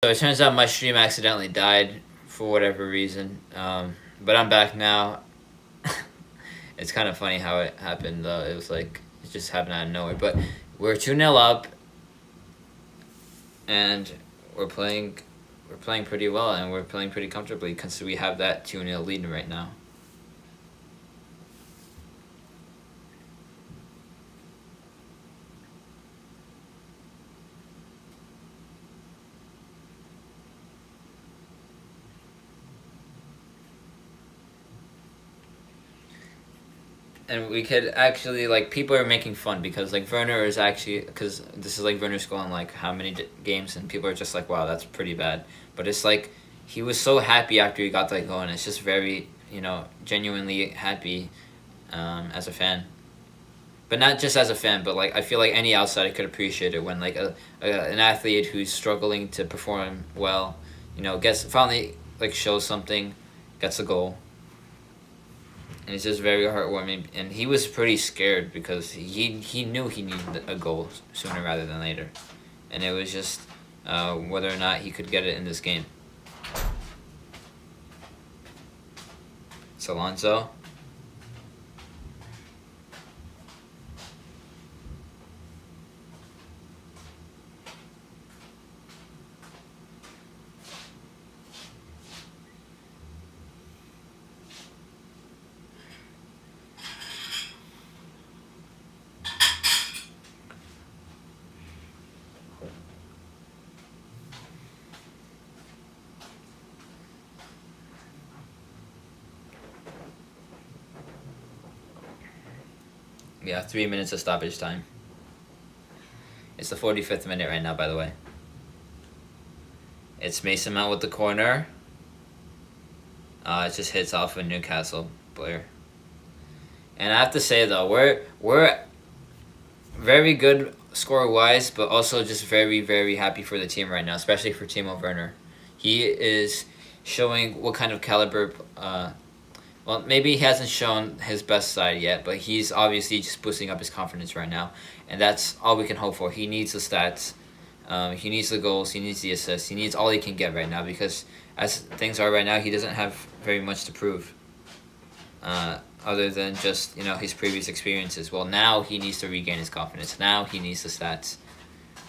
So it turns out my stream accidentally died for whatever reason. But I'm back now. It's kind of funny how it happened though. It was like it just happened out of nowhere. But we're 2-0 up, and we're playing we're playing pretty well, and we're playing pretty comfortably because we have that 2-0 lead right now. And we could actually, like, people are making fun because, like, Werner is actually, because this is like Werner's going like how many games, and people are just like, wow, that's pretty bad. But it's like he was so happy after he got that goal, and it's just very, genuinely happy, as a fan. But not just as a fan, but like I feel like any outsider could appreciate it when like an athlete who's struggling to perform well, gets finally like shows something, gets a goal, and it's just very heartwarming. And he was pretty scared because he knew he needed a goal sooner rather than later, and it was just whether or not he could get it in this game. It's Alonso. Yeah, 3 minutes of stoppage time. It's the 45th minute right now, by the way. It's Mason Mount with the corner. It just hits off a Newcastle player. And I have to say though, we're very good score wise, but also just very very happy for the team right now, especially for Timo Werner. He is showing what kind of caliber. Well, maybe he hasn't shown his best side yet, but he's obviously just boosting up his confidence right now, and that's all we can hope for. He needs the stats, he needs the goals, he needs the assists, he needs all he can get right now because as things are right now, he doesn't have very much to prove. Other than just his previous experiences. Well, now he needs to regain his confidence. Now he needs the stats.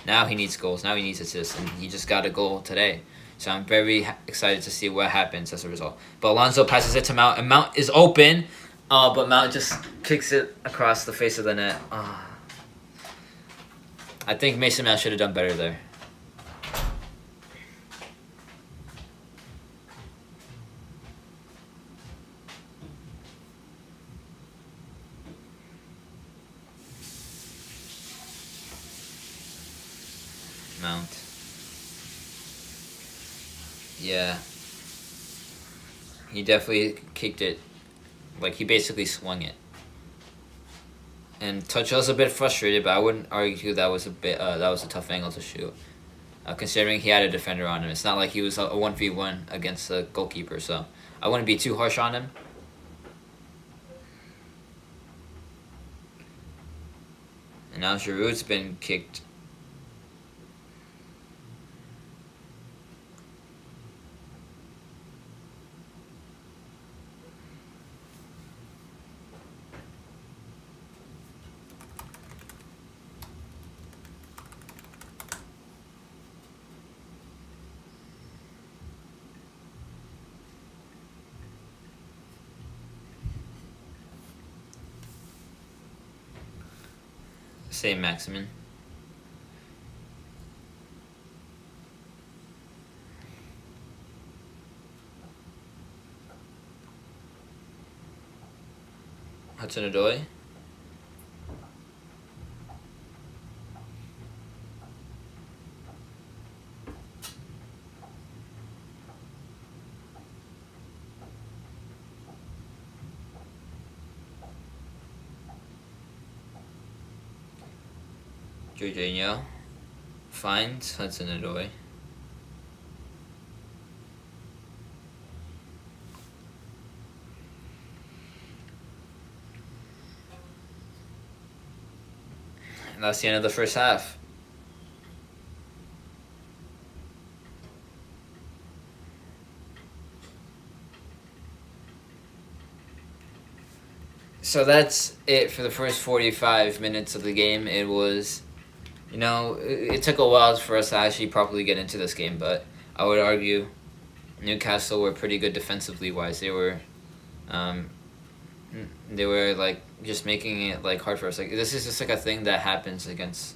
Now he needs goals. Now he needs assists, and he just got a goal today. So I'm very excited to see what happens as a result. But Alonso passes it to Mount, and Mount is open, but Mount just kicks it across the face of the net. I think Mason Mount should have done better there. Mount. Yeah. He definitely kicked it. Like, he basically swung it. And Tuchel's a bit frustrated, but I wouldn't argue that was a tough angle to shoot. Considering he had a defender on him. It's not like he was a 1v1 against the goalkeeper, so I wouldn't be too harsh on him. And now Giroud's been kicked. Same Maximin. Hudson-Odoi. Jorginho finds Hudson-Odoi. And that's the end of the first half. So that's it for the first 45 minutes of the game. It was, it took a while for us to actually properly get into this game, but I would argue Newcastle were pretty good defensively wise. Um, they were like just making it like hard for us. Like this is just like a thing that happens against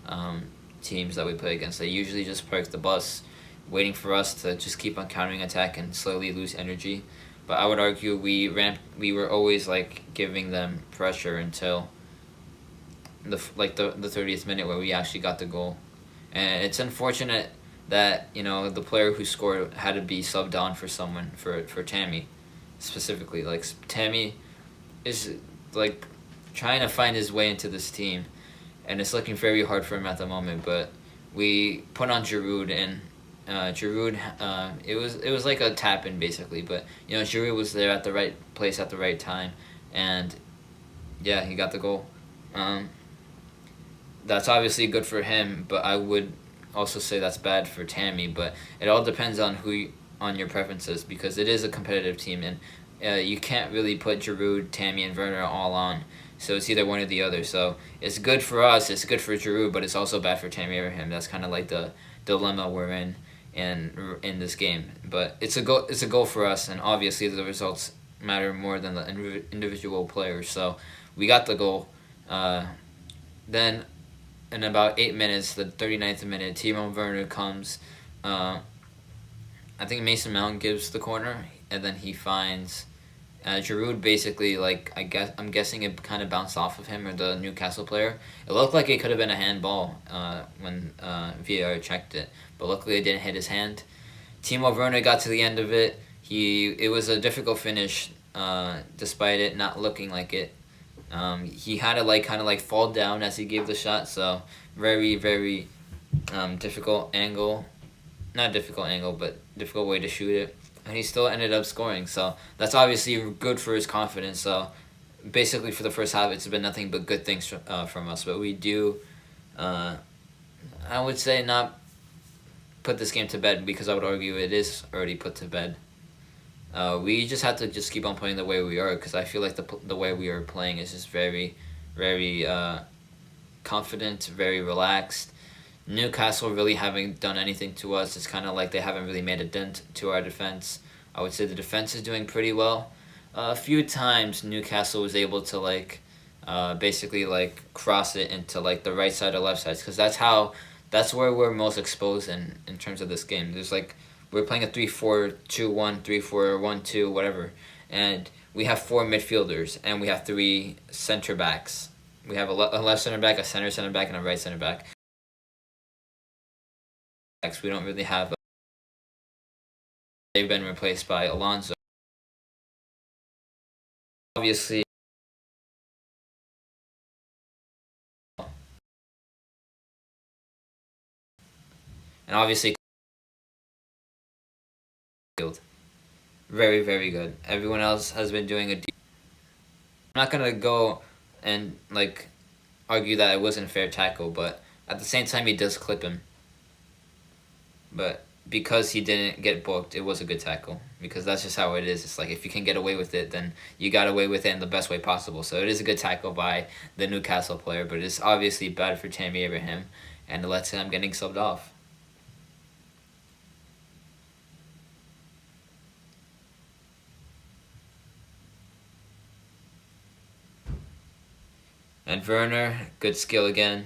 um, teams that we play against. They usually just park the bus, waiting for us to just keep on countering attack and slowly lose energy. But I would argue we were always like giving them pressure until the 30th minute where we actually got the goal, and it's unfortunate that the player who scored had to be subbed on for someone for Tammy, specifically. Like Tammy is like trying to find his way into this team, and it's looking very hard for him at the moment. But we put on Giroud, and Giroud, it was like a tap in basically, but Giroud was there at the right place at the right time, and yeah, he got the goal. Um, that's obviously good for him, but I would also say that's bad for Tammy. But it all depends on on your preferences, because it is a competitive team, and you can't really put Giroud, Tammy, and Werner all on. So it's either one or the other. So it's good for us. It's good for Giroud, but it's also bad for Tammy Abraham. That's kind of like the dilemma we're in this game. But it's a goal. It's a goal for us, and obviously the results matter more than the individual players. So we got the goal. Then in about 8 minutes, the 39th minute, Timo Werner comes. I think Mason Mount gives the corner, and then he finds Giroud. Basically, like I'm guessing it kind of bounced off of him or the Newcastle player. It looked like it could have been a handball when VAR checked it, but luckily it didn't hit his hand. Timo Werner got to the end of it. It was a difficult finish, despite it not looking like it. He had to kind of fall down as he gave the shot, so very very difficult angle, not difficult angle, but difficult way to shoot it, and he still ended up scoring. So that's obviously good for his confidence. So basically, for the first half, it's been nothing but good things from us. But we do, I would say, not put this game to bed, because I would argue it is already put to bed. We just have to just keep on playing the way we are, because I feel like the way we are playing is just very, very confident, very relaxed. Newcastle really haven't done anything to us. It's kind of like they haven't really made a dent to our defense. I would say the defense is doing pretty well. A few times Newcastle was able to basically cross it into the right side or left side, because that's where we're most exposed in terms of this game. There's we're playing a 3-4-2-1, 3-4-1-2, whatever, and we have four midfielders and we have three center backs. We have a left center back, a center back, and a right center back. We don't really have. They've been replaced by Alonso. Obviously, and obviously, very very good. Everyone else has been doing a. I'm not gonna go and argue that it wasn't a fair tackle, but at the same time, he does clip him. But because he didn't get booked, it was a good tackle, because that's just how it is. It's if you can get away with it, then you got away with it in the best way possible. So it is a good tackle by the Newcastle player, but it's obviously bad for Tammy Abraham, and it led to him getting subbed off. And Werner, good skill again.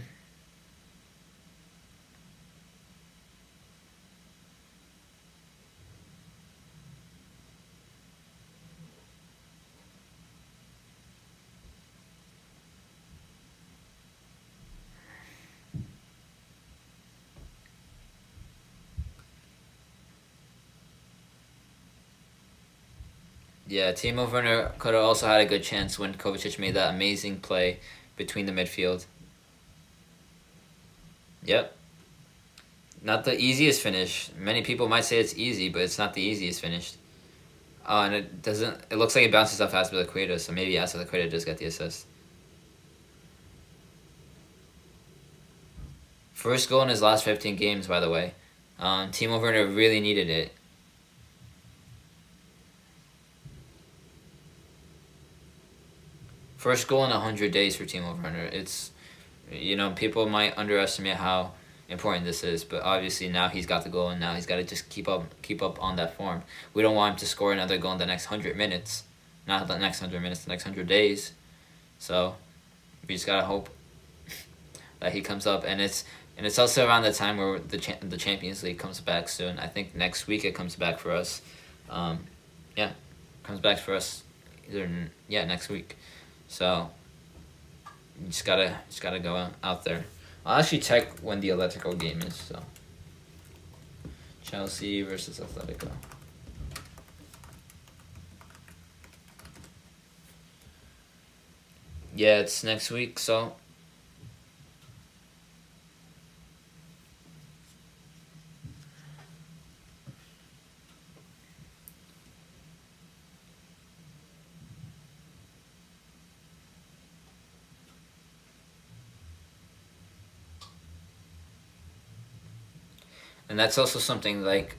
Yeah, Timo Werner could have also had a good chance when Kovacic made that amazing play between the midfield. Yep. Not the easiest finish. Many people might say it's easy, but it's not the easiest finish. Oh, and it doesn't. It looks like it bounces off Azpilicueta, so maybe Azpilicueta does get the assist. First goal in his last 15 games, by the way. Timo Werner really needed it. First goal in 100 days for Timo Werner. It's, people might underestimate how important this is, but obviously now he's got the goal, and now he's got to just keep up on that form. We don't want him to score another goal in the next 100 minutes, not the next 100 minutes, the next 100 days. So we just gotta hope that he comes up, and it's also around the time where the Champions League comes back soon. I think next week it comes back for us. Yeah, comes back for us next week. So you just gotta go out there. I'll actually check when the Atletico game is. So Chelsea versus Atletico. Yeah, it's next week. So and that's also something like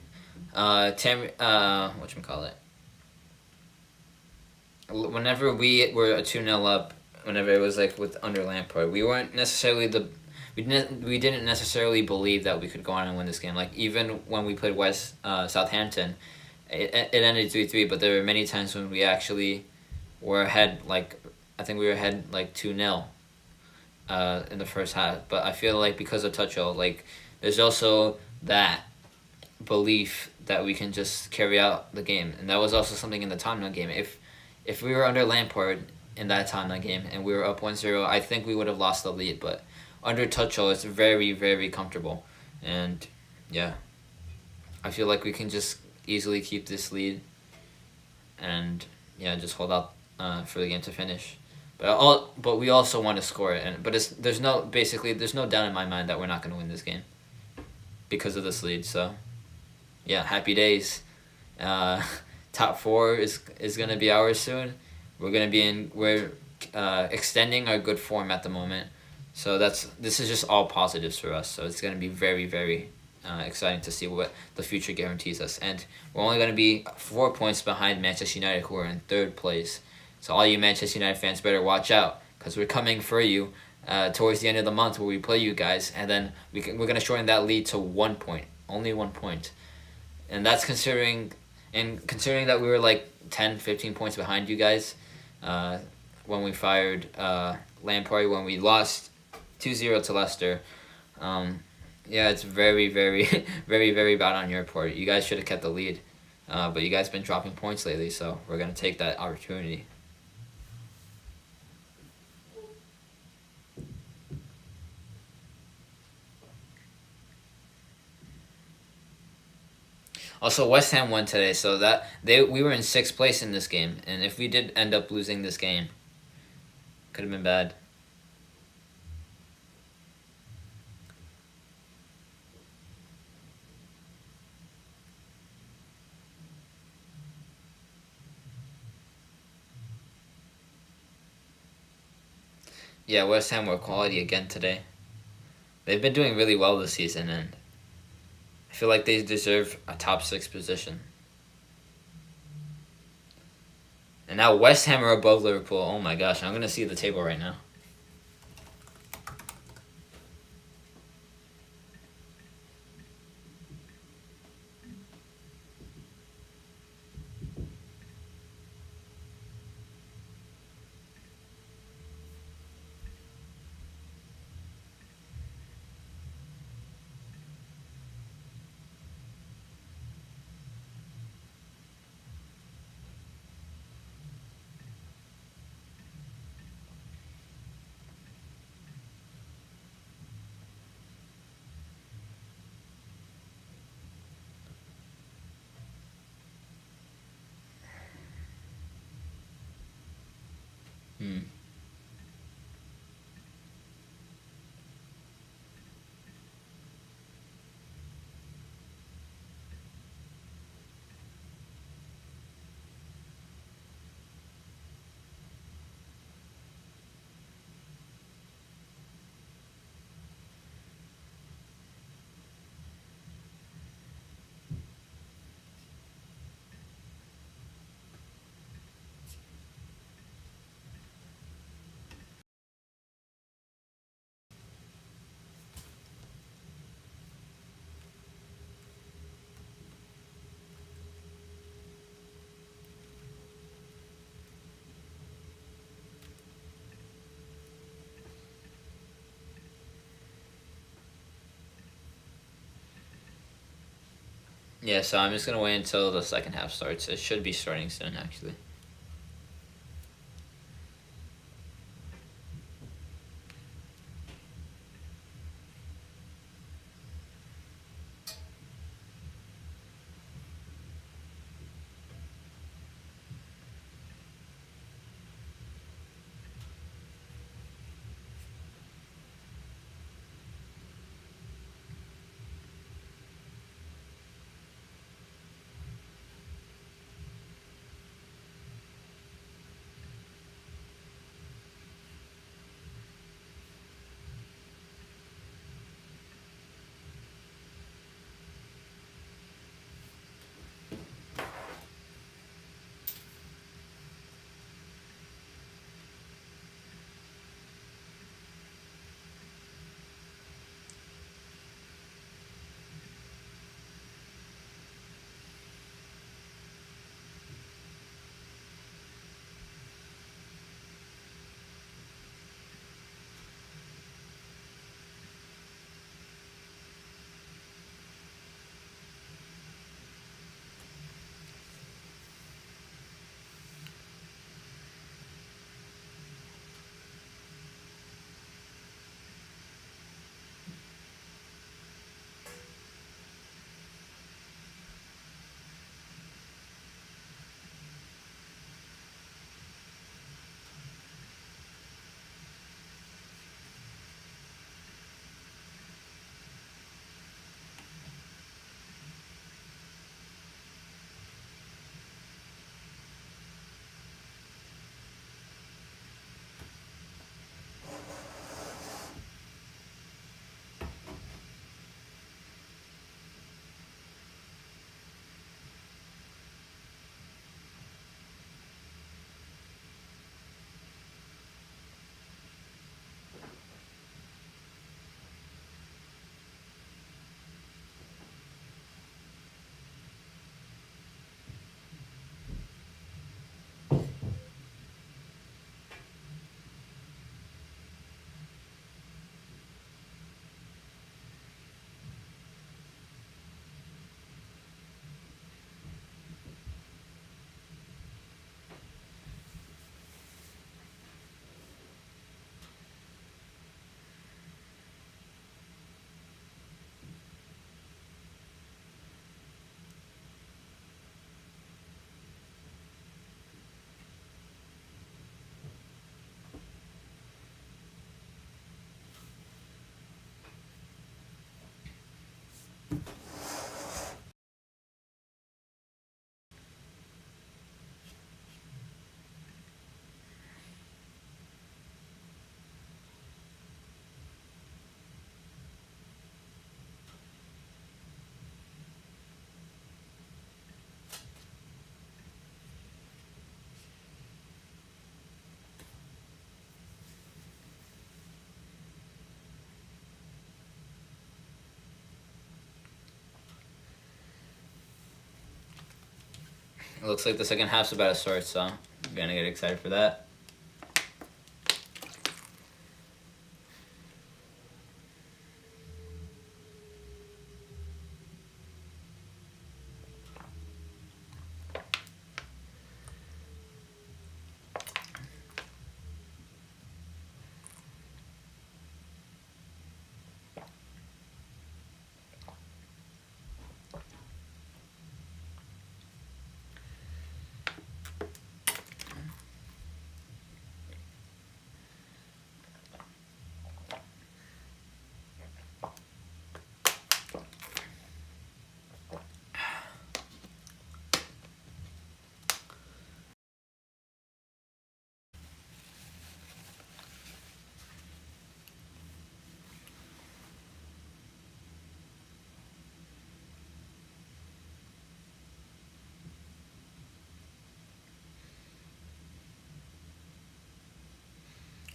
whatchamacallit. Whenever we were a 2-0 up, whenever it was like with under Lampard, we weren't necessarily we didn't necessarily believe that we could go on and win this game. Like even when we played Southampton, it ended 3-3. But there were many times when we actually were ahead. Like I think we were ahead like 2-0 in the first half. But I feel like because of Tuchel, like there's also that belief that we can just carry out the game, and that was also something in the Tottenham game. If we were under Lampard in that Tottenham game and we were up 1-0, I think we would have lost the lead. But under Tuchel, it's very, very comfortable. And, yeah, I feel like we can just easily keep this lead and, yeah, just hold out for the game to finish. But we also want to score it. There's no doubt in my mind that we're not going to win this game because of this lead. So, yeah, happy days. Top 4 is gonna be ours soon. We're extending our good form at the moment, so this is just all positives for us. So it's gonna be very, very exciting to see what the future guarantees us. And we're only gonna be 4 points behind Manchester United, who are in 3rd place. So all you Manchester United fans better watch out, because we're coming for you towards the end of the month where we play you guys, and then we're gonna shorten that lead to 1 point, only 1 point, and that's considering that we were like 10, 15 points behind you guys when we fired Lampard, when we lost 2-0 to Leicester. Yeah, it's very, very, very, very bad on your part. You guys should have kept the lead, but you guys been dropping points lately, so we're going to take that opportunity. Also, West Ham won today, so we were in 6th place in this game, and if we did end up losing this game, could have been bad. Yeah, West Ham were quality again today. They've been doing really well this season, and I feel like they deserve a top 6 position. And now West Ham are above Liverpool. Oh my gosh, I'm going to see the table right now. Yeah, so I'm just gonna wait until the second half starts. It should be starting soon, actually. It looks like the second half's about to start, so I'm gonna get excited for that.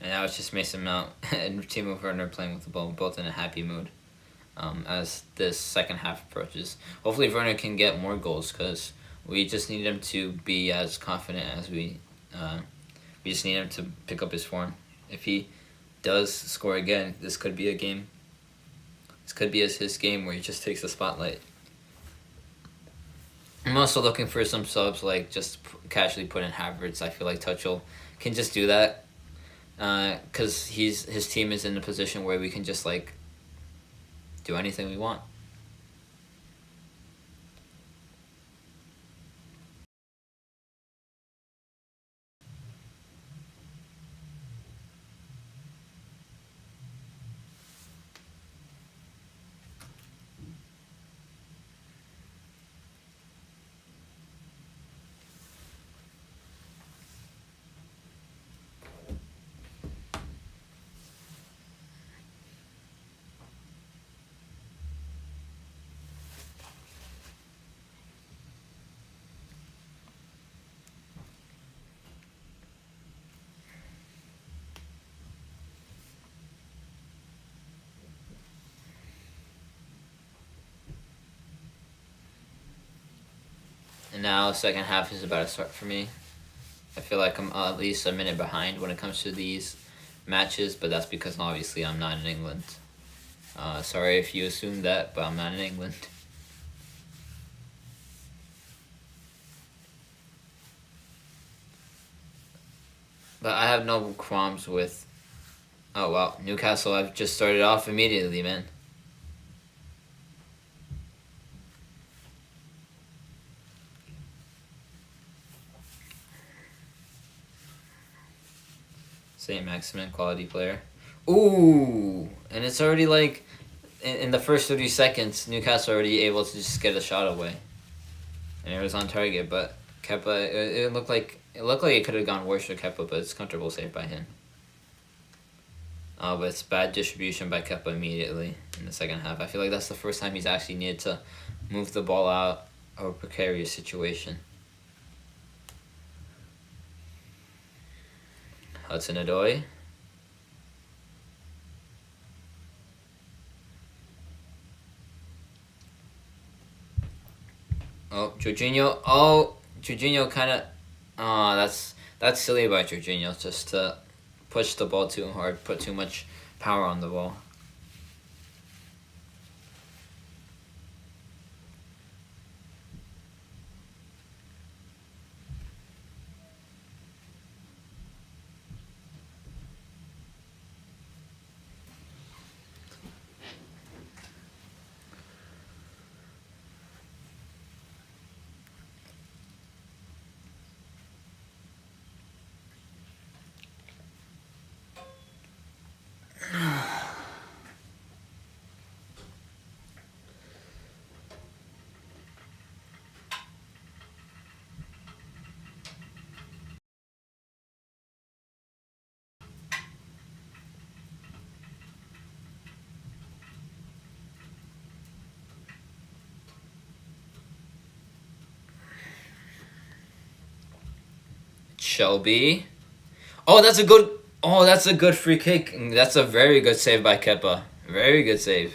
And now it's just Mason Mount and Timo Werner playing with the ball, both in a happy mood. As this second half approaches, hopefully Werner can get more goals because we just need him to be as confident as we. We just need him to pick up his form. If he does score again, this could be a game. This could be his game where he just takes the spotlight. I'm also looking for some subs, like just casually put in Havertz. I feel like Tuchel can just do that, because his team is in a position where we can just like do anything we want. And now second half is about to start for me. I feel like I'm at least a minute behind when it comes to these matches, but that's because obviously I'm not in England. Sorry if you assumed that, but I'm not in England. But I have no qualms with. Oh wow, Newcastle! I've just started off immediately, man. Saint Maximin, quality player. Ooh, and it's already like in the first 30 seconds, Newcastle already able to just get a shot away, and it was on target. But Kepa, it looked like it could have gone worse for Kepa, but it's comfortable save by him. But it's bad distribution by Kepa immediately in the second half. I feel like that's the first time he's actually needed to move the ball out of a precarious situation. Hudson-Odoi. Oh, Jorginho. Oh, Jorginho kind of. Oh, that's silly by Jorginho, just to push the ball too hard, put too much power on the ball. Shelby. Oh, that's a good. Oh, that's a good free kick. That's a very good save by Kepa. Very good save.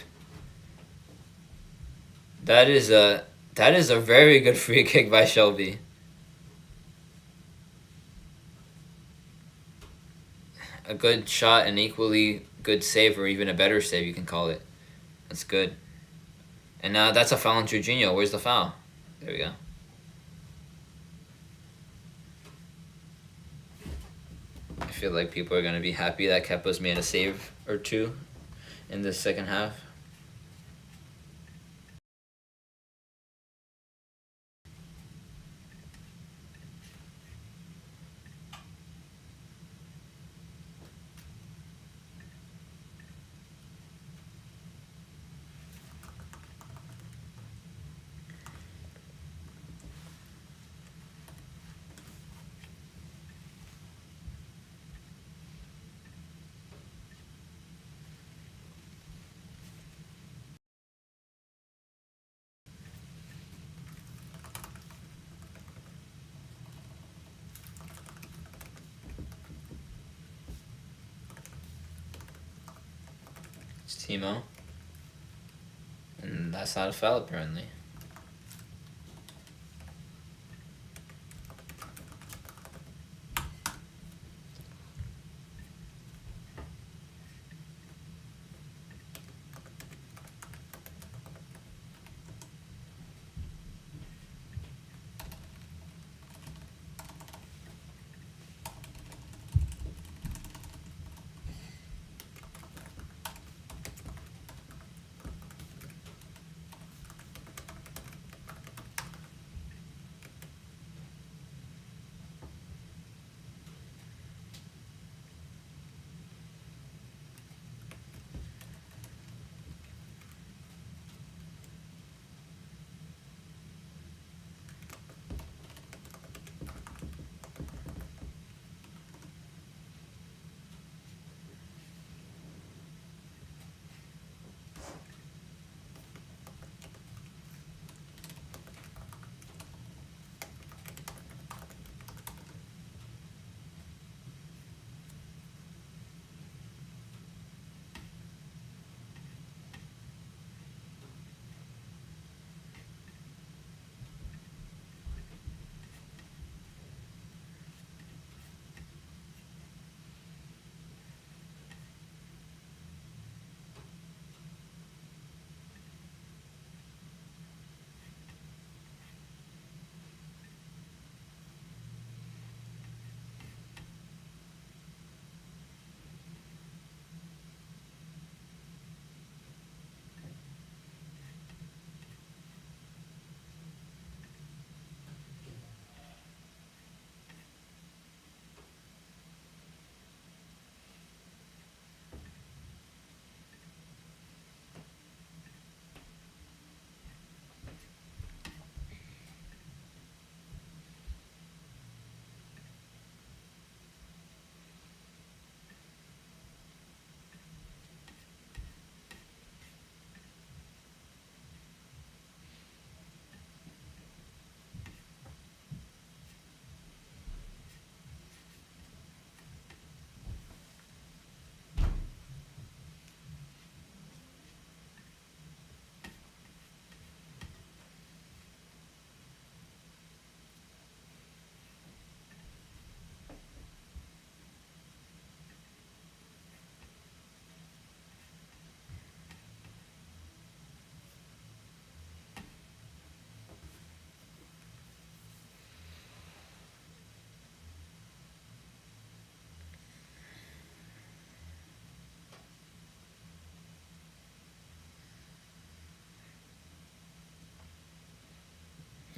That is a very good free kick by Shelby. A good shot, an equally good save, or even a better save, you can call it. That's good. And that's a foul on Jorginho. Where's the foul? There we go. I feel like people are going to be happy that Kepa's made a save or two in the second half. It's Timo. And that's not a foul, apparently.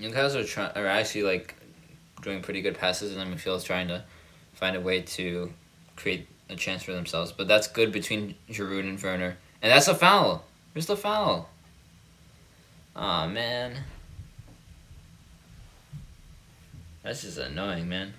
Newcastle are actually like doing pretty good passes, and then midfield's trying to find a way to create a chance for themselves. But that's good between Giroud and Werner, and that's a foul. Where's the foul? Aw, man. That's just annoying, man.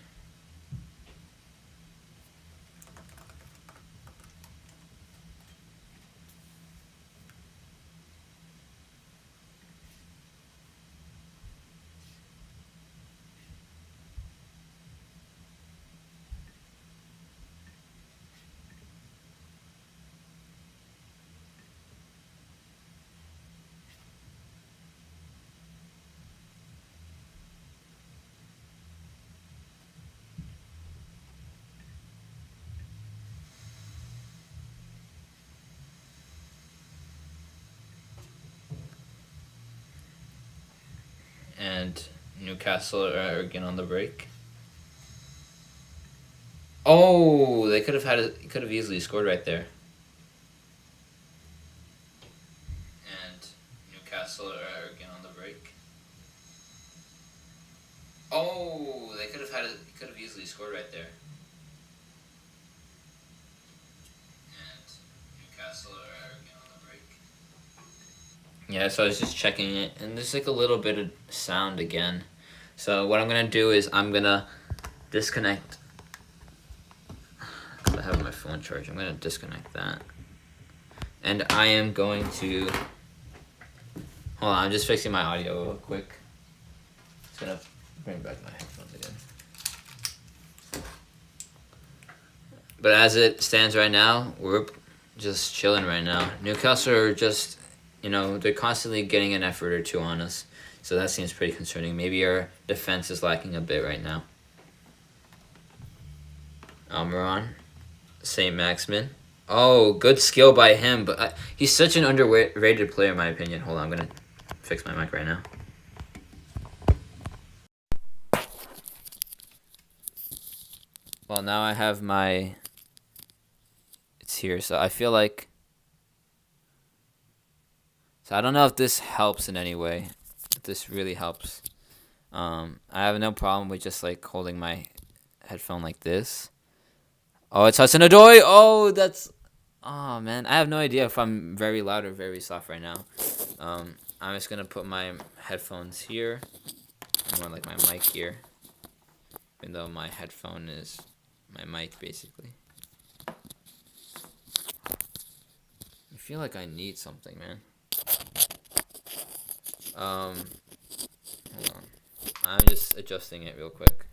And Newcastle are again on the break. Oh, they could have easily scored right there. And Newcastle are again on the break. Oh, they could have easily scored right there. And Newcastle are again on the break. Yeah, so I was just checking it, and there's like a little bit of sound again. So what I'm gonna do is I'm gonna disconnect. Cause I have my phone charged. I'm gonna disconnect that, and I am going to. Hold on, I'm just fixing my audio real quick. Just gonna bring back my headphones again. But as it stands right now, we're just chilling right now. Newcastle are just, they're constantly getting an effort or two on us. So that seems pretty concerning. Maybe our defense is lacking a bit right now. Almiron, St. Maximin. Oh, good skill by him, but he's such an underrated player in my opinion. Hold on, I'm going to fix my mic right now. Well, now I have my... It's here, so I feel like... So I don't know if this helps in any way. If this really helps. I have no problem with just like holding my headphone like this. Oh, it's Hudson Odoi. Oh, that's... Oh, man. I have no idea if I'm very loud or very soft right now. I'm just going to put my headphones here. More like my mic here. Even though my headphone is my mic, basically. I feel like I need something, man. Hold on. I'm just adjusting it real quick.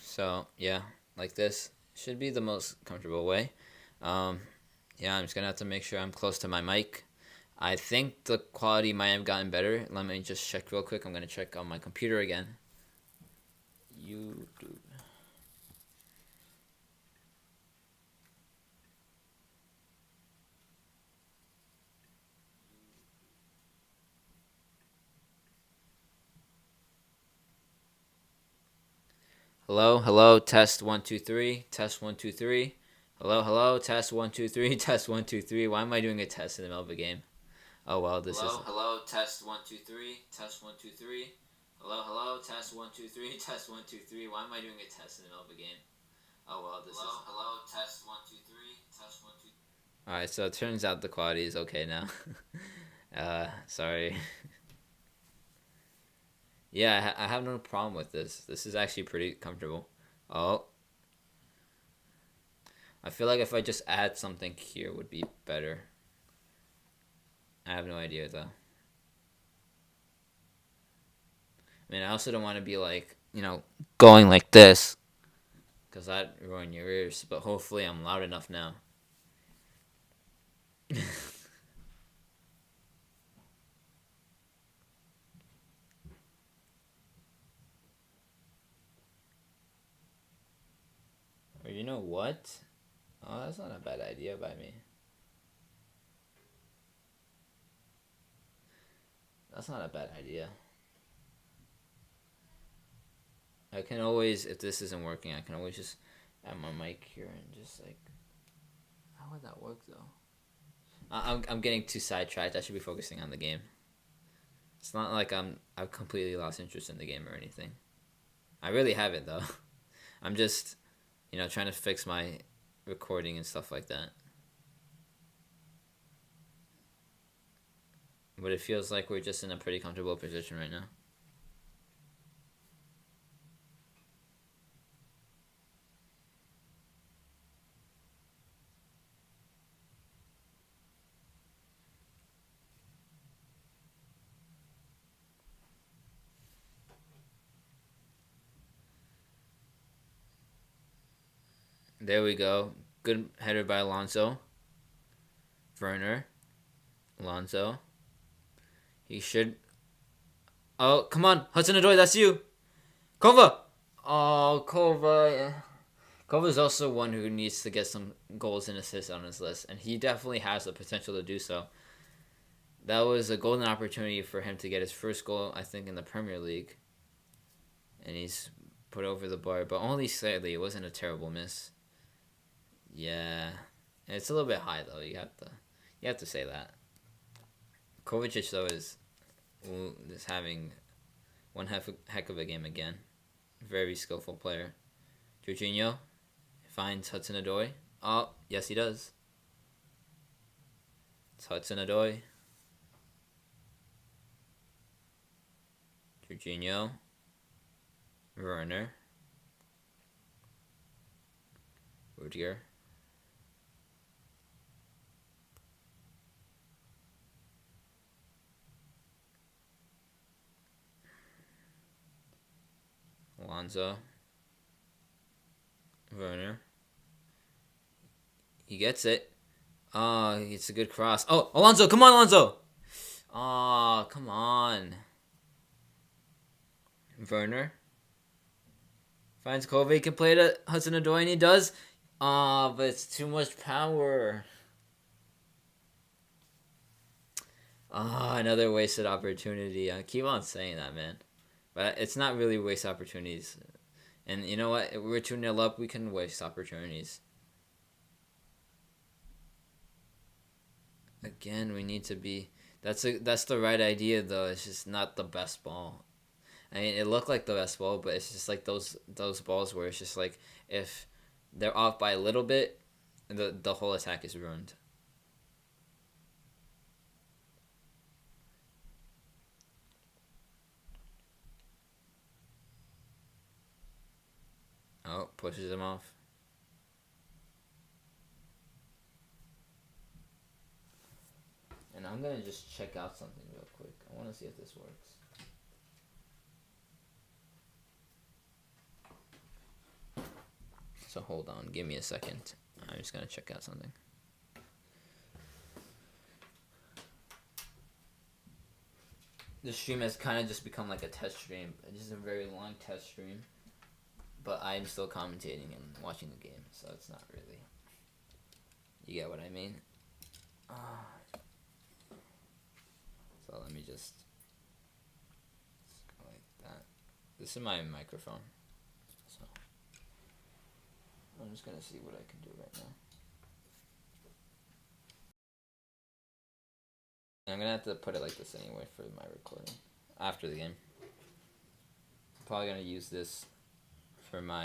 So, yeah, like this should be the most comfortable way. Yeah, I'm just going to have to make sure I'm close to my mic. I think the quality might have gotten better. Let me just check real quick. I'm going to check on my computer again. YouTube. Hello, hello, test 1 2 3, test 1 2 3. Hello, hello, test 1 2 3, test 1 2 3. Why am I doing a test in the middle of a game? Oh well, this is. Hello, test 1 2 3, test 1 2 3. Hello, hello, test 1 2 3, test 1 2 3. Why am I doing a test in the middle of a game? Oh well, this is. Hello, test 1 2 3, test 1 2. All right, so it turns out the quality is okay now. Sorry. Yeah, I have no problem with this. This is actually pretty comfortable. Oh. I feel like if I just add something here would be better. I have no idea though. I mean, I also don't want to be like, going like this. Because that ruin your ears. But hopefully I'm loud enough now. what? Oh, that's not a bad idea by me. That's not a bad idea. I can always, if this isn't working, I can always just add my mic here and just like, how would that work though? I'm getting too sidetracked. I should be focusing on the game. It's not like I've completely lost interest in the game or anything. I really haven't though. I'm just, trying to fix my recording and stuff like that. But it feels like we're just in a pretty comfortable position right now. There we go. Good header by Alonso. Werner. Alonso. He should. Oh, come on. Hudson-Odoi, that's you. Kova. Oh, Kova. Yeah. Kova's also one who needs to get some goals and assists on his list, and he definitely has the potential to do so. That was a golden opportunity for him to get his first goal, I think, in the Premier League. And he's put over the bar, but only slightly. It wasn't a terrible miss. Yeah, it's a little bit high though. You have to say that. Kovacic though is having one heck of a game again. Very skillful player. Jorginho finds Hudson-Odoi. Oh, yes he does. It's Hudson-Odoi. Jorginho. Werner. Rudiger. Alonso. Werner. He gets it. Oh, it's a good cross. Oh, Alonso, come on, Alonso. Oh, come on. Werner. Finds Kobe, can play to Hudson-Odoi, and he does. Oh, but it's too much power. Oh, another wasted opportunity. I keep on saying that, man. But it's not really waste opportunities. And you know what? If we're 2-0 up, we can waste opportunities. Again, we need to be... That's the right idea, though. It's just not the best ball. I mean, it looked like the best ball, but it's just like those balls where it's just like if they're off by a little bit, the whole attack is ruined. Oh, pushes him off. And I'm going to just check out something real quick. I want to see if this works. So hold on, give me a second. I'm just going to check out something. This stream has kind of just become like a test stream. It's just a very long test stream. But I'm still commentating and watching the game, so it's not really... You get what I mean? So let me just go like that. This is my microphone. So I'm just going to see what I can do right now. I'm going to have to put it like this anyway for my recording. After the game. I'm probably going to use this for my,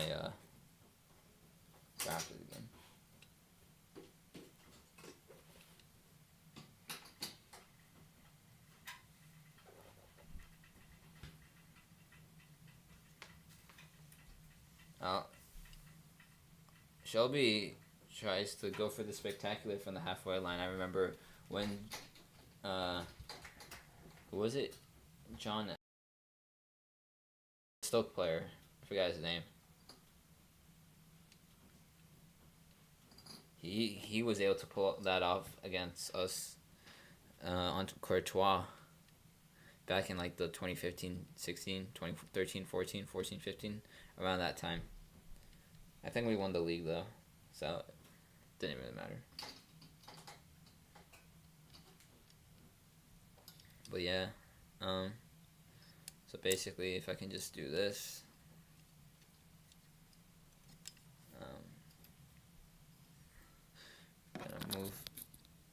for after the game. Shelby tries to go for the spectacular from the halfway line. I remember when, who was it? John Stoke player. I forgot his name. He was able to pull that off against us on Courtois back in like the 2015, 16, 2013, 14, 15, around that time. I think we won the league though. so it didn't really matter. But yeah, um, so basically, if I can just do this, I'm gonna move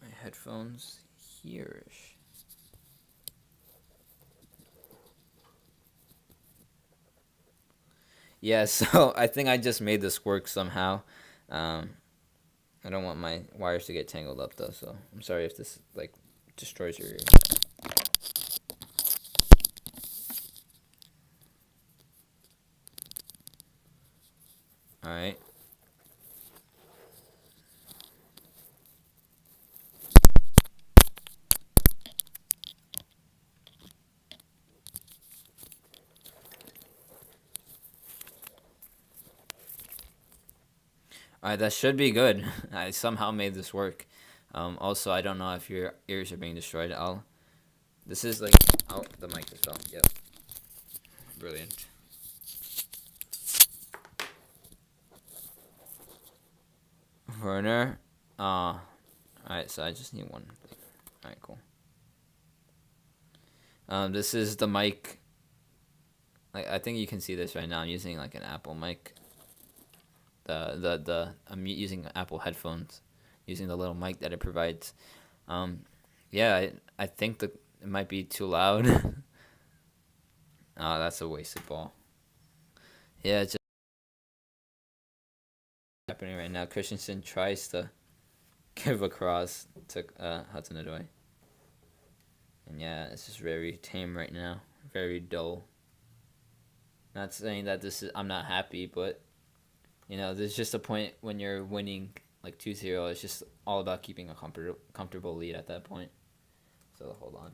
my headphones here-ish. Yeah, so I think I just made this work somehow. Um, I don't want my wires to get tangled up though, so I'm sorry if this like destroys your ear. All right. All right, that should be good. I somehow made this work. Also, I don't know if your ears are being destroyed. I'll. This is like. Oh, the mic just fell. Yep. Brilliant. Werner. Alright, so I just need one. Alright, cool. This is the mic. Like, I think you can see this right now. I'm using like an Apple mic. I'm using Apple headphones, using the little mic that it provides. Yeah, I think that it might be too loud. Oh, that's a wasted ball. Yeah, it's just happening right now. Christensen tries to give a cross to Hudson-Odoi. And yeah, it's just very tame right now. Very dull. Not saying that this is I'm not happy, but there's just a point when you're winning like 2-0. It's just all about keeping a comfortable lead at that point. So hold on.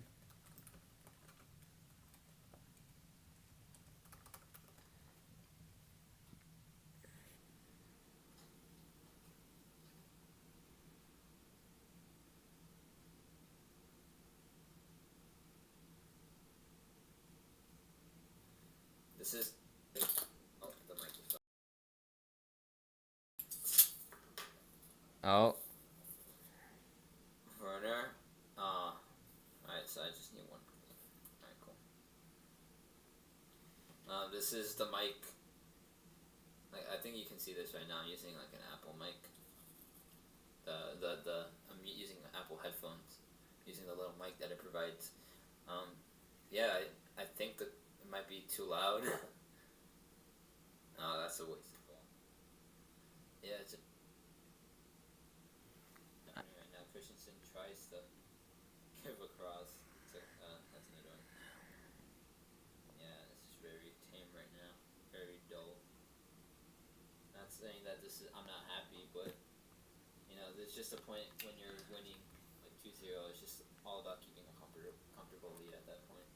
This is oh, the mic is oh, Werner. Alright, so I just need one. Alright, cool. This is the mic. Like, I think you can see this right now. I'm using like an Apple mic. I'm using Apple headphones, using the little mic that it provides. Yeah, I think that it might be too loud. Oh, that's a waste of ball. Yeah, it's right now. Christensen tries to give a cross to Hudson-Odoi. Yeah, this is very tame right now. Very dull. Not saying that this is I'm not happy, but there's just a point when you're winning like 2-0. It's just all about keeping a comfortable lead at that point.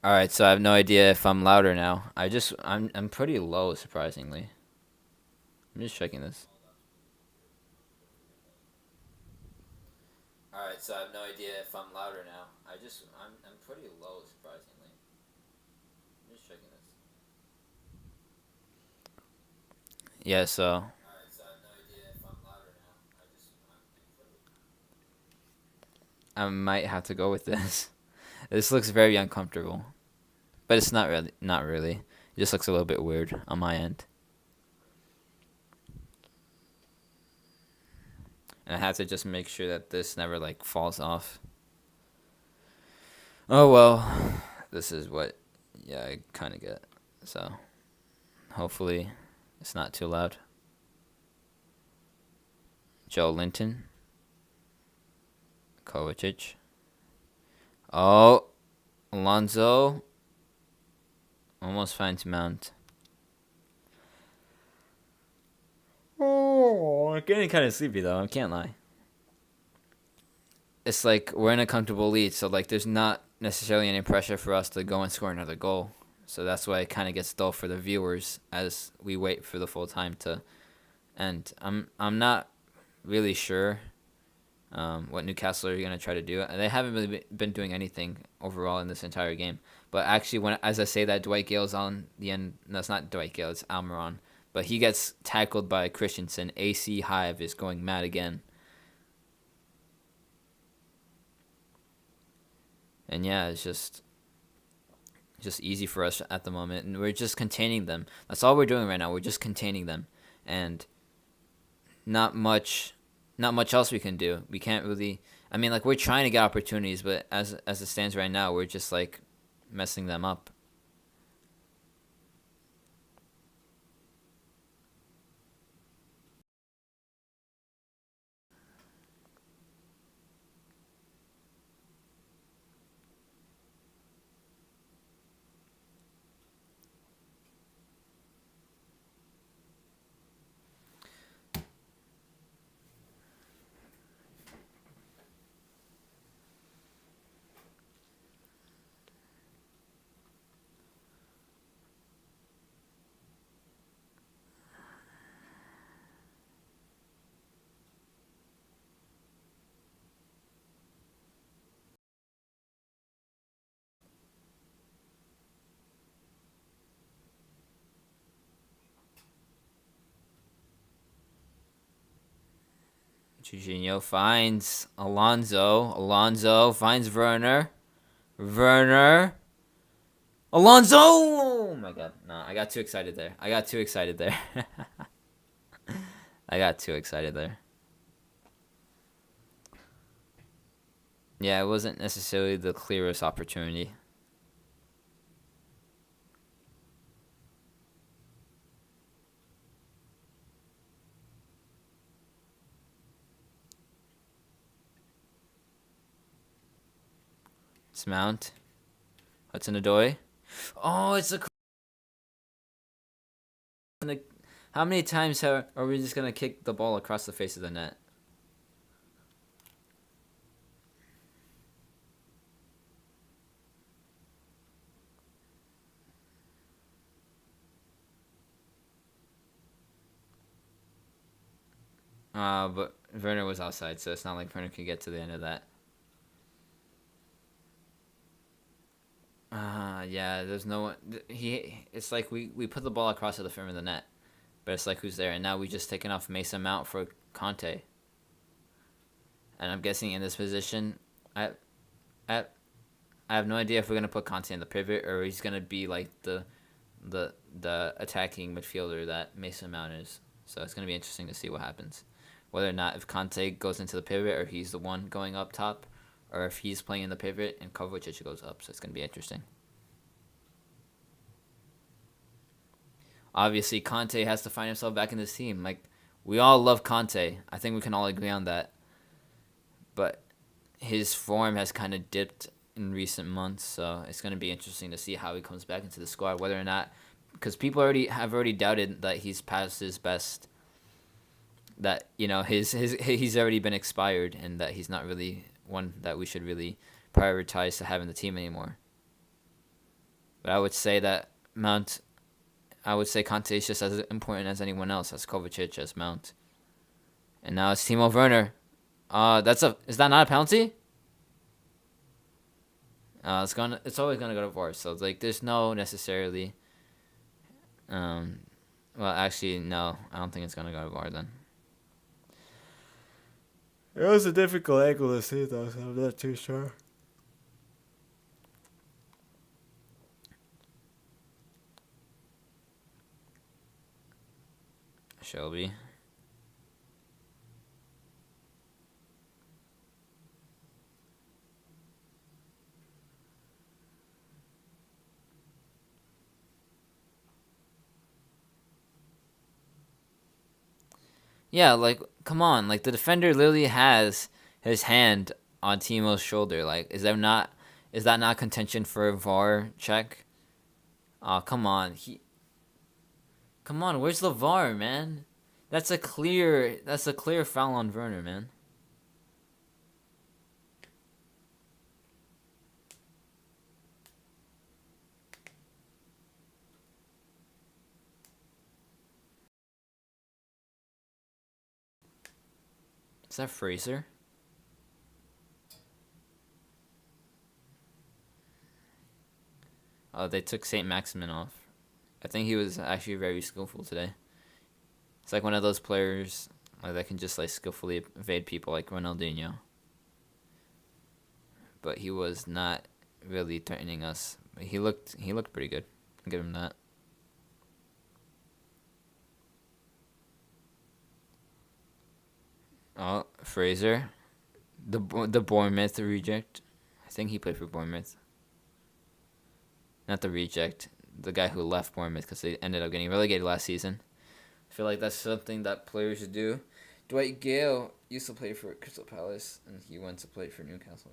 All right, so I have no idea if I'm louder now. I'm pretty low, surprisingly. I'm just checking this. All right, so I have no idea if I'm louder now. I'm pretty low, surprisingly. I'm just checking this. Yeah, so. All right, so I have no idea if I'm louder now. I might have to go with this. This looks very uncomfortable, but it's not really. Not really. It just looks a little bit weird on my end. And I have to just make sure that this never like falls off. Oh well, this is what I kind of get. So hopefully it's not too loud. Joe Linton. Kovacic. Oh, Alonso. Almost finds Mount. Oh, I'm getting kind of sleepy though. I can't lie. It's like we're in a comfortable lead, so like there's not necessarily any pressure for us to go and score another goal. So that's why it kind of gets dull for the viewers as we wait for the full time to end. I'm not really sure what Newcastle are gonna try to do. They haven't really been doing anything overall in this entire game. But actually, as I say that, Dwight Gale's on the end. No, it's not Dwight Gale. It's Almiron. but he gets tackled by Christensen. AC Hive is going mad again. And yeah, it's just easy for us at the moment, and we're just containing them. That's all we're doing right now. We're just containing them, and not much else we can do. We can't really. I mean, like, we're trying to get opportunities, but as it stands right now, we're just like messing them up. Jorginho finds Alonso. Alonso finds Werner. Werner. Alonso! Oh my god. No, I got too excited there. I got too excited there. Yeah, it wasn't necessarily the clearest opportunity. It's Mount. Hudson-Odoi. Oh, it's a. How many times are we just gonna kick the ball across the face of the net? But Werner was outside, so it's not like Werner could get to the end of that. Yeah, there's no one. It's like we put the ball across to the front of the net, but it's like, who's there? And now we just taken off Mason Mount for Conte. And I'm guessing in this position, I have no idea if we're gonna put Conte in the pivot, or he's gonna be like the attacking midfielder that Mason Mount is. So it's gonna be interesting to see what happens, whether or not if Conte goes into the pivot, or he's the one going up top, or if he's playing in the pivot and Kovacic goes up. So it's gonna be interesting. Obviously, Conte has to find himself back in this team. Like, we all love Conte. I think we can all agree on that. But his form has kind of dipped in recent months, so it's going to be interesting to see how he comes back into the squad, whether or not, because people have already doubted that he's past his best, that, you know, he's already been expired, and that he's not really one that we should really prioritize to have in the team anymore. But I would say that Conte is just as important as anyone else, as Kovacic, as Mount. And now it's Timo Werner. Is that not a penalty? It's always gonna go to VAR. So it's like, there's no necessarily. Well, actually, no, I don't think it's gonna go to VAR then. It was a difficult angle to see, though, so I'm not too sure. Shelby. Yeah, like, come on. Like, the defender literally has his hand on Timo's shoulder. Like, is that not contention for a VAR check? Oh, come on. Come on, where's the VAR, man? That's a clear foul on Werner, man. Is that Fraser? Oh, they took Saint Maximin off. I think he was actually very skillful today. It's like one of those players that can just like skillfully evade people like Ronaldinho. But he was not really threatening us. But he looked pretty good. I'll give him that. Oh, Fraser, the Bournemouth reject. I think he played for Bournemouth. Not the reject, the guy who left Bournemouth because they ended up getting relegated last season. I feel like that's something that players should do. Dwight Gale used to play for Crystal Palace, and he went to play for Newcastle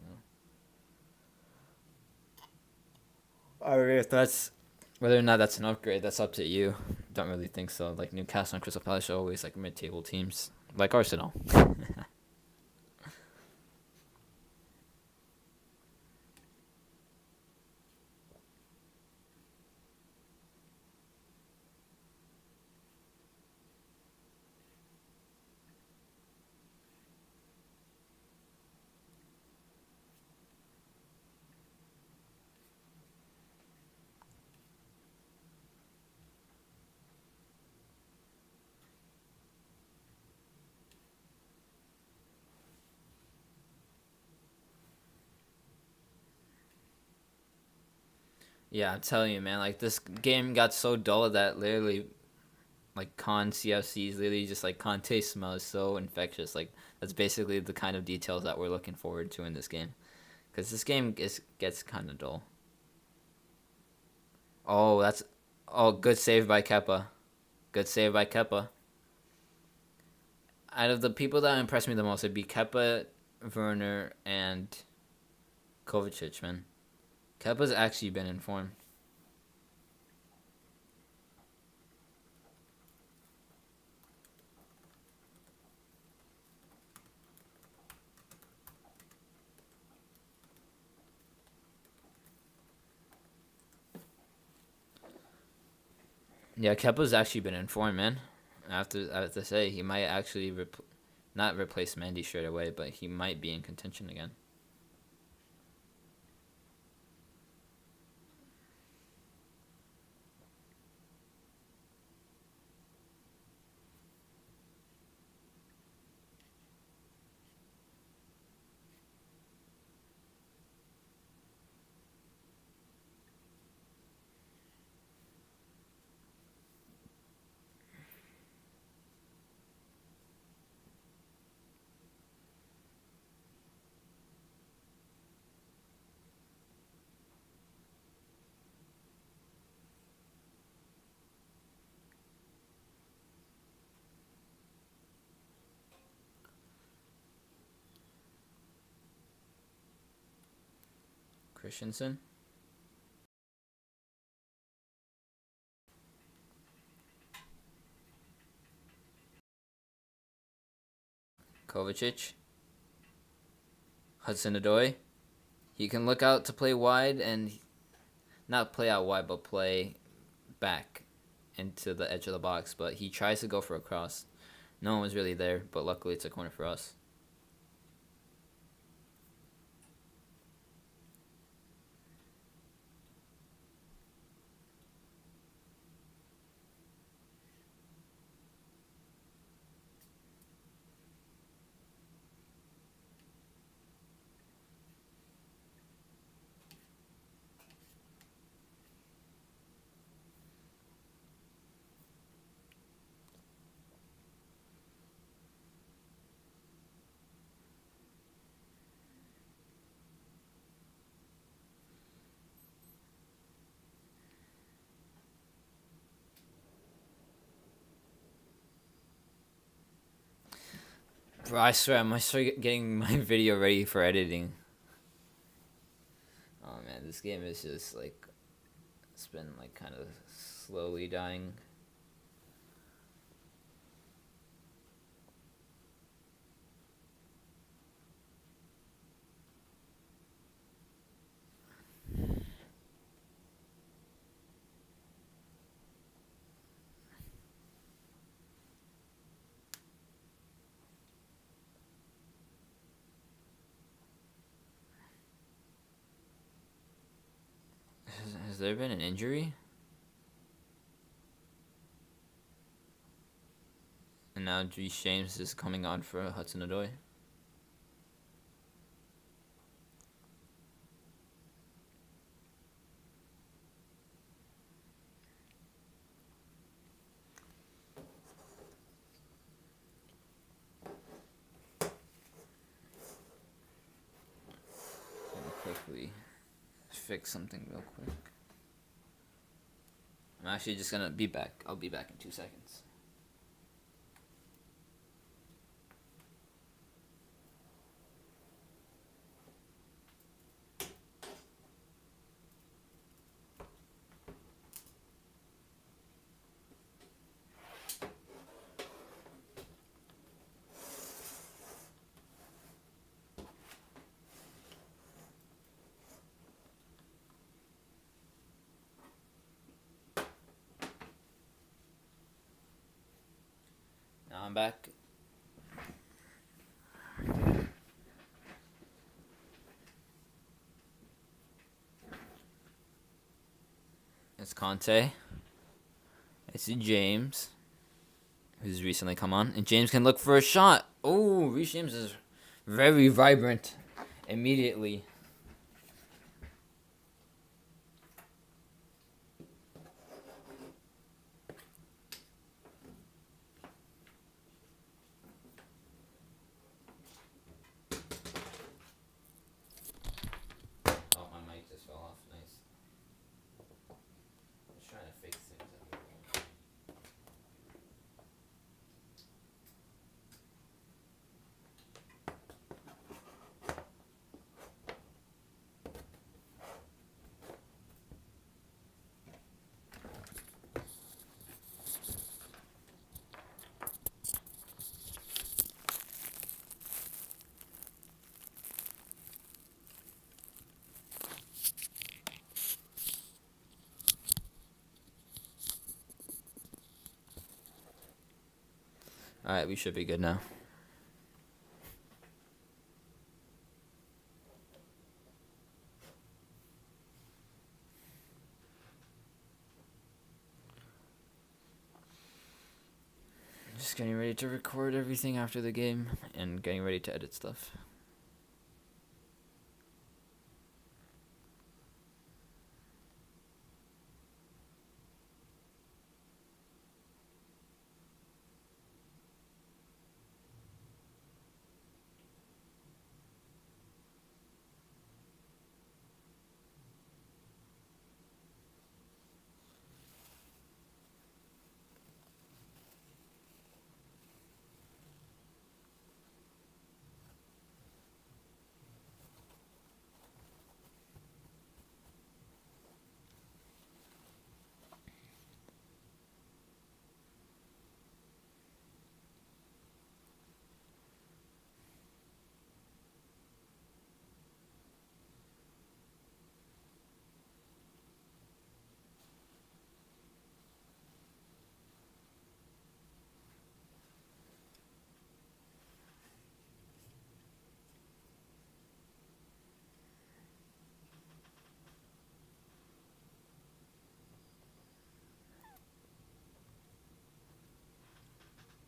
now. I mean, if that's whether or not that's an upgrade, that's up to you. Don't really think so. Like Newcastle and Crystal Palace are always like mid-table teams, like Arsenal. Yeah, I'm telling you, man. Like this game got so dull that literally, like con CFCs, literally just like Conte smell is so infectious. Like that's basically the kind of details that we're looking forward to in this game, because this game gets kind of dull. Oh, good save by Kepa. Good save by Kepa. Out of the people that impressed me the most, it'd be Kepa, Werner, and Kovacic, man. Kepa's actually been in form. Yeah, Kepa's actually been in form, man. I have to say, he might actually not replace Mendy straight away, but he might be in contention again. Christensen, Kovacic, Hudson-Odoi. He can look out to play wide and not play out wide, but play back into the edge of the box. But he tries to go for a cross. No one was really there, but luckily it's a corner for us. Bro, I swear I might start getting my video ready for editing. Oh man, this game is just like it's been like kind of slowly dying. Has there been an injury? And now Reece James is coming on for Hudson-Odoi. Quickly fix something real quick. I'm actually just gonna be back. I'll be back in 2 seconds. Now I'm back. It's Conte. It's James, who's recently come on. And James can look for a shot. Oh, Reece James is very vibrant immediately. Oh, my mic just fell off. Nice. I was trying to fix things up here. Alright, we should be good now. Just getting ready to record everything after the game and getting ready to edit stuff.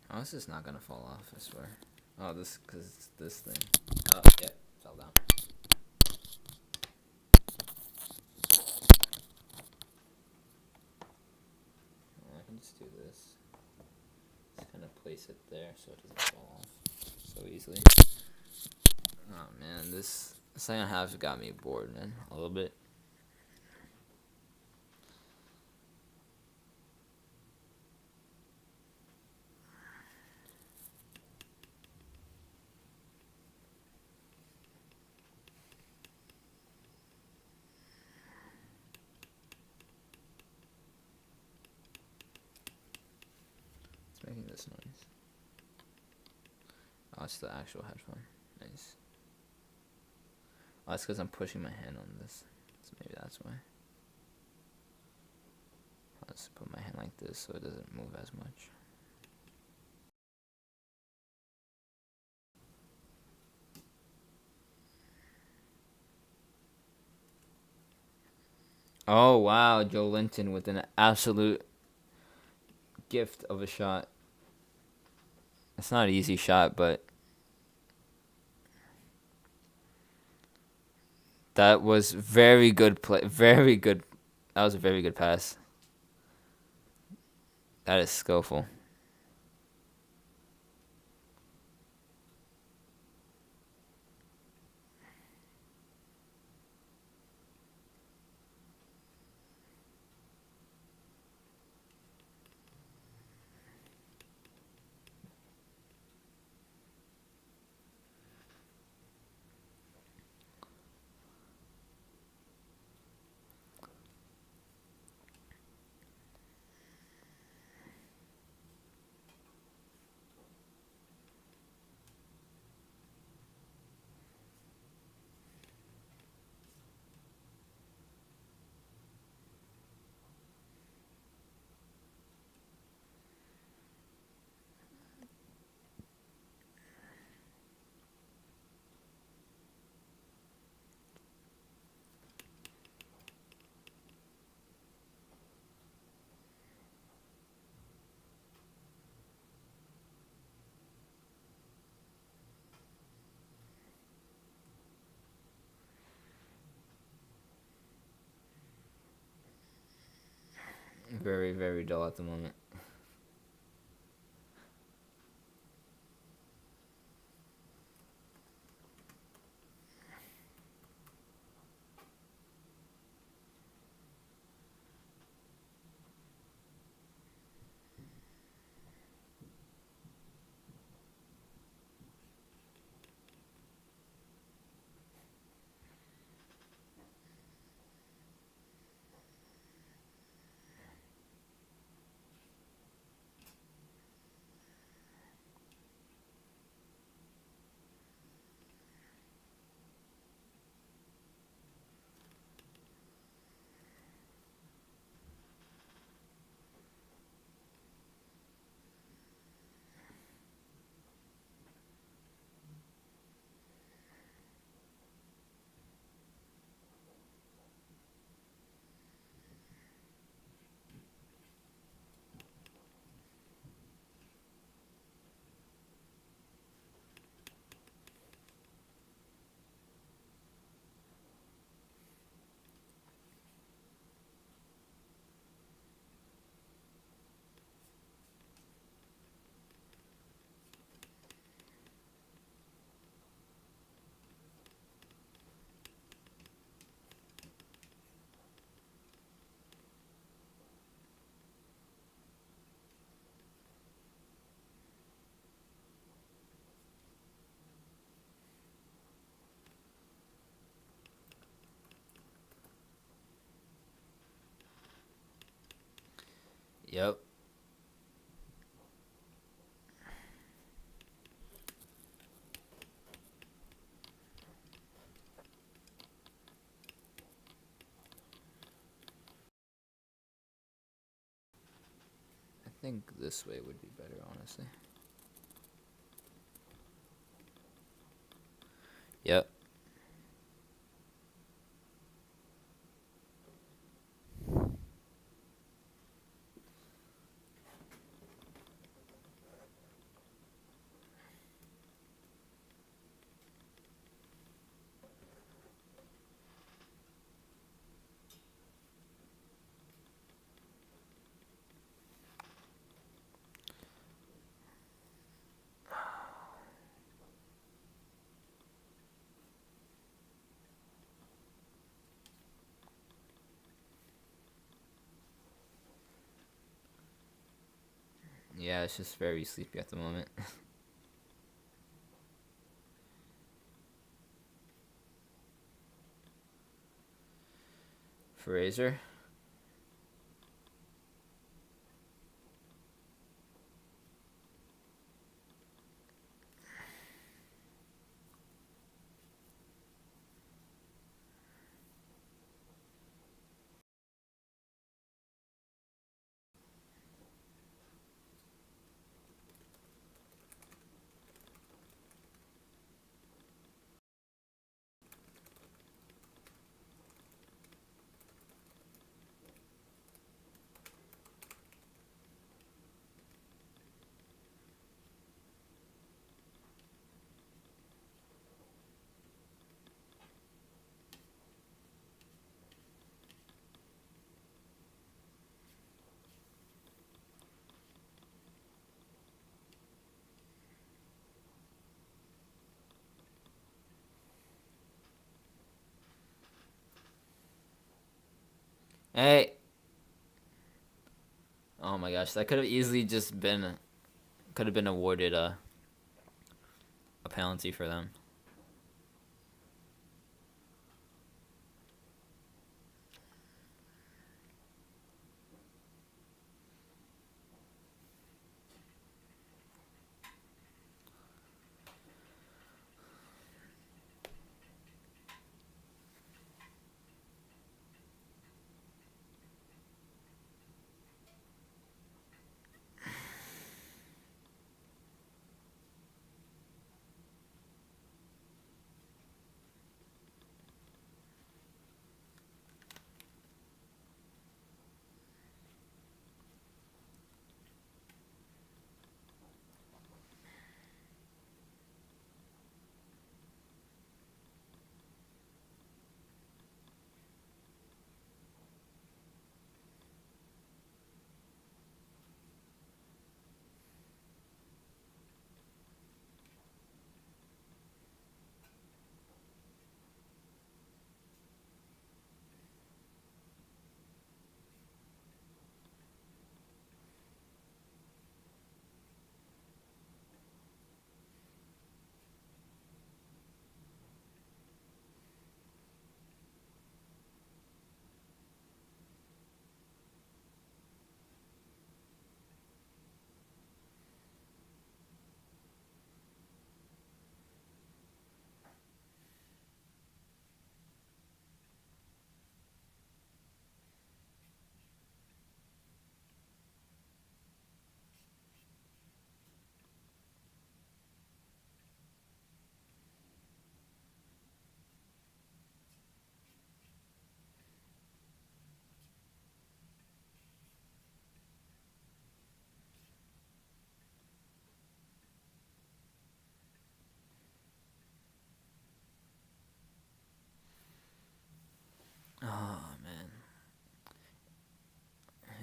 Oh, this is not gonna fall off, I swear. Oh, this, cause it's this thing. Oh, yeah, fell down. I can just do this. Just kind of place it there so it doesn't fall off so easily. Oh man, this second half got me bored, man, a little bit. It's making this noise. Oh, it's the actual headphone. Nice. Oh, that's because I'm pushing my hand on this. So maybe that's why. I'll just put my hand like this so it doesn't move as much. Oh, wow. Joe Linton with an absolute gift of a shot. It's not an easy shot, but that was very good play. Very good. That was a very good pass. That is skillful. Very, very dull at the moment. Yep. I think this way would be better, honestly. Yep. Yeah, it's just very sleepy at the moment. Fraser. Hey. Oh my gosh, that could have easily just been could have been awarded a penalty for them. Oh man.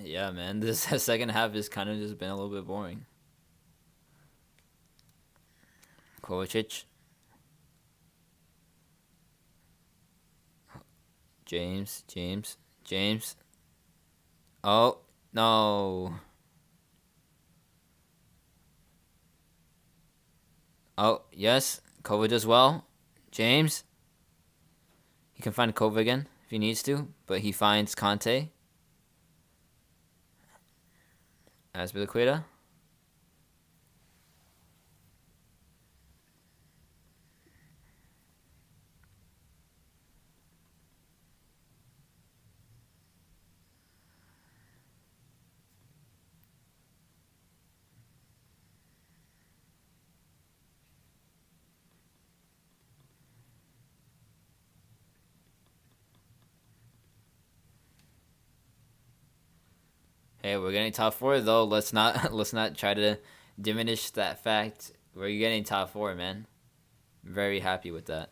Yeah, man. This second half has kind of just been a little bit boring. Kovacic, James. Oh no. Oh yes, Kovac as well. James. He can find Kova again if he needs to, but he finds Conte. Azpilicueta. Hey, we're getting top four though. Let's not let's not try to diminish that fact. We're getting top four, man. Very happy with that.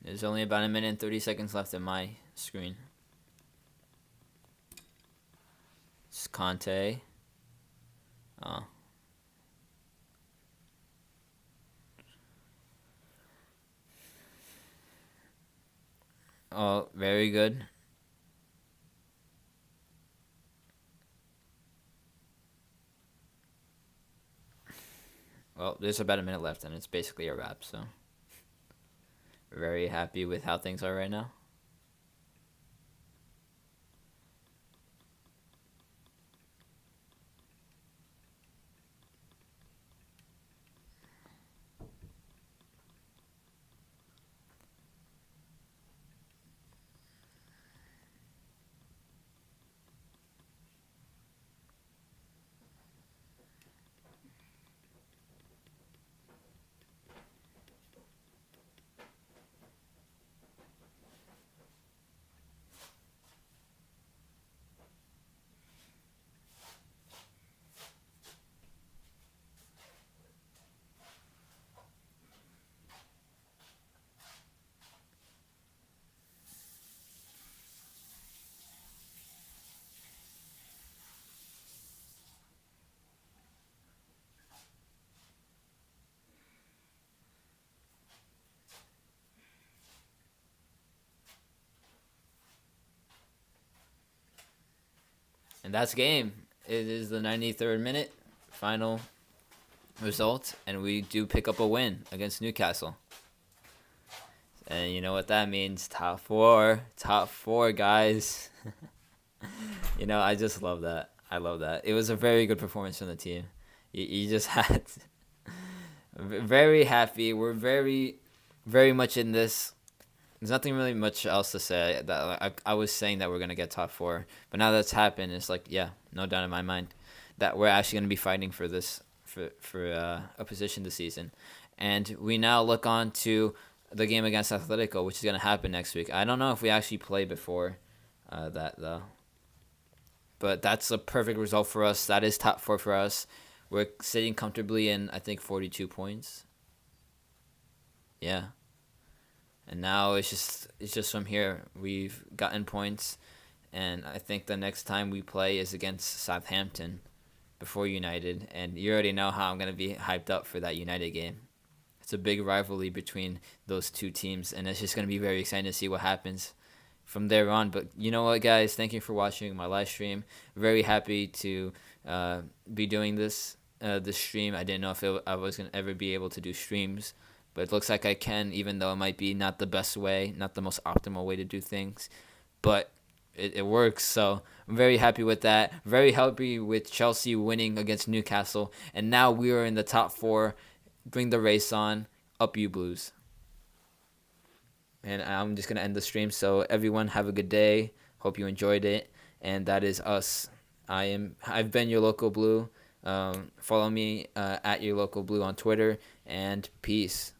There's only about a minute and 30 seconds left in my screen. It's Conte. Oh. Oh, very good. Well, there's about a minute left, and it's basically a wrap, so we're very happy with how things are right now. And that's game. It is the 93rd minute, final result, and we do pick up a win against Newcastle. And you know what that means? Top four, guys. I just love that. I love that. It was a very good performance from the team. You just had very happy. We're very, very much in this. There's nothing really much else to say. That I was saying that we're gonna get top four, but now that's happened, it's like, yeah, no doubt in my mind that we're actually gonna be fighting for this for a position this season, and we now look on to the game against Atletico, which is gonna happen next week. I don't know if we actually play before that though, but that's a perfect result for us. That is top four for us. We're sitting comfortably in, I think, 42 points. Yeah. And now it's just from here. We've gotten points, and I think the next time we play is against Southampton before United, and you already know how I'm going to be hyped up for that United game. It's a big rivalry between those two teams, and it's just going to be very exciting to see what happens from there on. But you know what, guys? Thank you for watching my live stream. Very happy to be doing this stream. I didn't know if I was going to ever be able to do streams, but it looks like I can, even though it might be not the best way, not the most optimal way to do things. But it works, so I'm very happy with that. Very happy with Chelsea winning against Newcastle. And now we are in the top four. Bring the race on. Up you Blues. And I'm just going to end the stream. So everyone have a good day. Hope you enjoyed it. And that is us. I've been your local Blue. Follow me at your local Blue on Twitter. And peace.